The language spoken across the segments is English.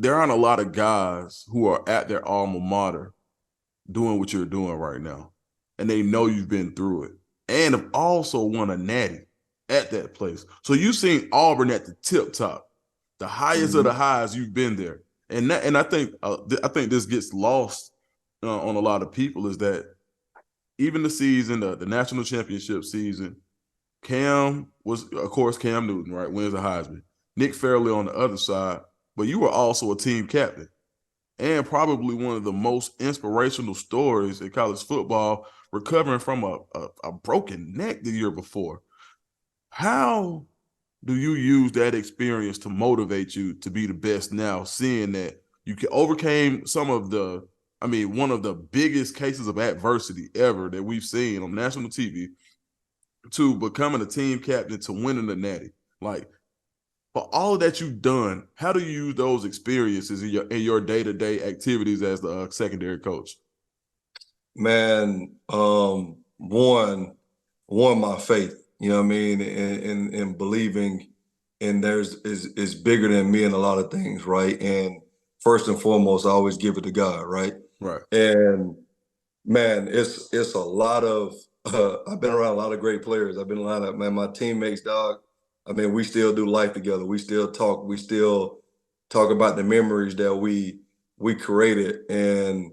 there aren't a lot of guys who are at their alma mater doing what you're doing right now. And they know you've been through it. And have also won a natty at that place. So you've seen Auburn at the tip top, the highest of Mhm. the highs. You've been there. And I think this gets lost on a lot of people is that even the season, the national championship season, Cam was, of course, Cam Newton, right? Wins the Heisman. Nick Fairley on the other side, but you were also a team captain and probably one of the most inspirational stories in college football, recovering from a broken neck the year before. How do you use that experience to motivate you to be the best now, seeing that you overcame some of one of the biggest cases of adversity ever that we've seen on national TV to becoming a team captain to winning the natty? Like, for all of that you've done, how do you use those experiences in your day-to-day activities as the secondary coach? Man, one, my faith, you know what I mean, and believing in there's is bigger than me in a lot of things, right? And first and foremost, I always give it to God, right? Right. And man, it's a lot of I've been around a lot of great players. I've been a lot of man, my teammates, dog. I mean, we still do life together. We still talk. We still talk about the memories that we created and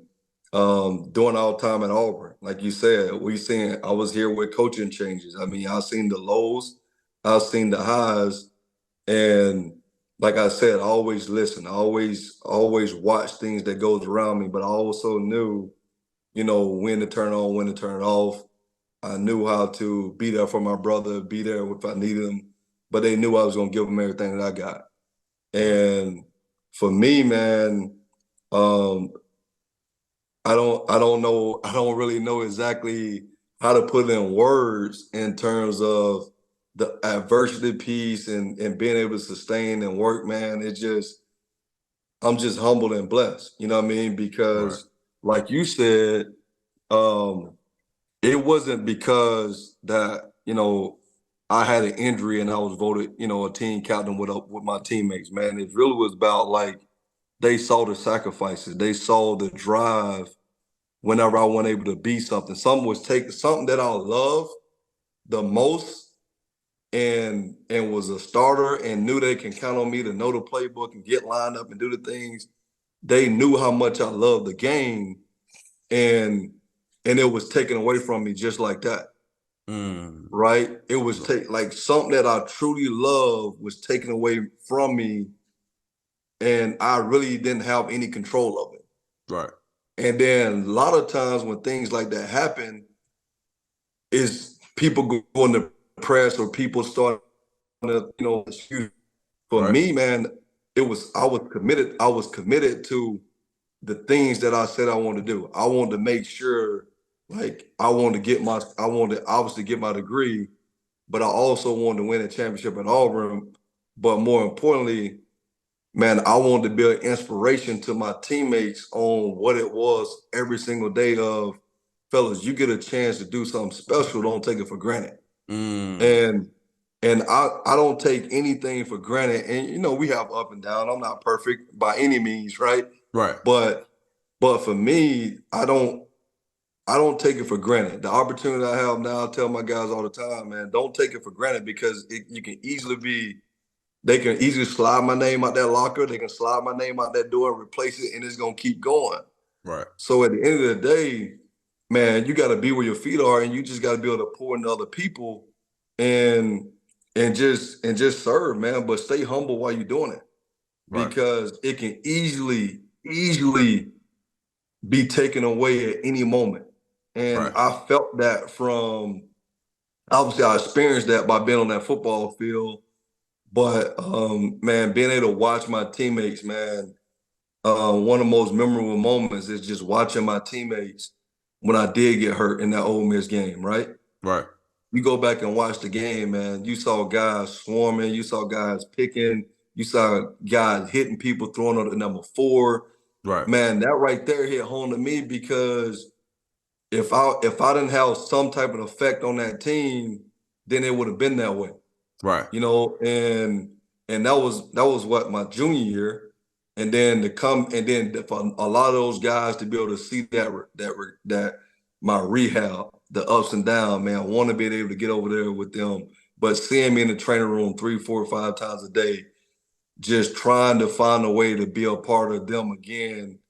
during our time at Auburn. Like you said, we seen I was here with coaching changes. I mean, I've seen the lows, I've seen the highs, and like I said, I always listen. I always watch things that goes around me, but I also knew when to turn on, when to turn off. I knew how to be there for my brother, be there if I needed him, but they knew I was going to give them everything that I got. Right. And for me, man, um, I don't really know exactly how to put it in words in terms of the adversity piece and being able to sustain and work, man. I'm just humbled and blessed. You know what I mean? Right. Because like you said, um, it wasn't because that, I had an injury and I was voted, a team captain with my teammates, man. It really was about like they saw the sacrifices, they saw the drive whenever I wasn't able to be something. Something that I love the most and was a starter and knew they can count on me to know the playbook and get lined up and do the things. They knew how much I loved the game and and it was taken away from me just like that. Mm. Right? It was like something that I truly love was taken away from me, and I really didn't have any control of it. Right. And then a lot of times when things like that happen, is people go into press or people start to, excuse. For Right. me, man, I was committed to the things that I said I wanted to do. I wanted to make sure, like, I wanted to obviously get my degree, but I also wanted to win a championship at Auburn. But more importantly, man, I wanted to be an inspiration to my teammates on what it was every single day of, fellas, you get a chance to do something special, don't take it for granted. Mm. And I don't take anything for granted. And we have up and down. I'm not perfect by any means, right? Right. But for me, I don't take it for granted. The opportunity I have now, I tell my guys all the time, man, don't take it for granted because they can easily slide my name out that locker, they can slide my name out that door and replace it, and it's gonna keep going. Right. So at the end of the day, man, you got to be where your feet are, and you just got to be able to pour into other people, and and just serve, man. But stay humble while you're doing it Right. because it can easily be taken away at any moment. And Right. I felt that from obviously I experienced that by being on that football field. But man, being able to watch my teammates, man, one of the most memorable moments is just watching my teammates when I did get hurt in that Ole Miss game, right? Right. You go back and watch the game, man. You saw guys swarming, you saw guys picking, you saw guys hitting people, throwing on the number 4. Right. Man, that right there hit home to me because if I didn't have some type of effect on that team, then it would have been that way. Right. And that was what my junior year. and then to come, and then for a lot of those guys to be able to see that my rehab, the ups and downs, man, I want to be able to get over there with them. But seeing me in the training room 3, 4, 5 times a day, just trying to find a way to be a part of them again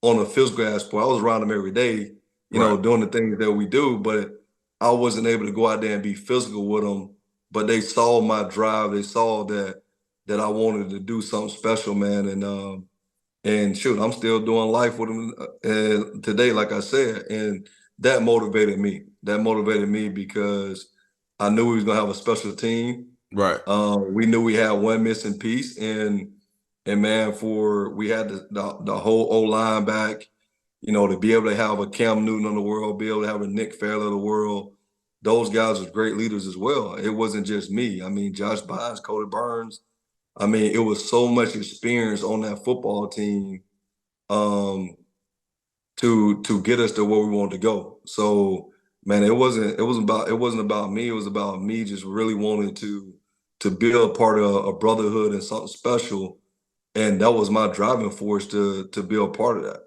on a physical aspect. I was around them every day, Right. doing the things that we do, but I wasn't able to go out there and be physical with them. But they saw my drive. They saw that I wanted to do something special, man. And shoot, I'm still doing life with them today, like I said, and that motivated me. That motivated me because I knew we was gonna have a special team. Right. We knew we had one missing piece, and man, we had the whole O line back. To be able to have a Cam Newton of the world, be able to have a Nick Fairley of the world, those guys was great leaders as well. It wasn't just me. I mean, Josh Bynes, Cody Burns. I mean, it was so much experience on that football team to get us to where we wanted to go. So, man, it wasn't about me. It was about me just really wanting to build part of a brotherhood and something special, and that was my driving force to be a part of that.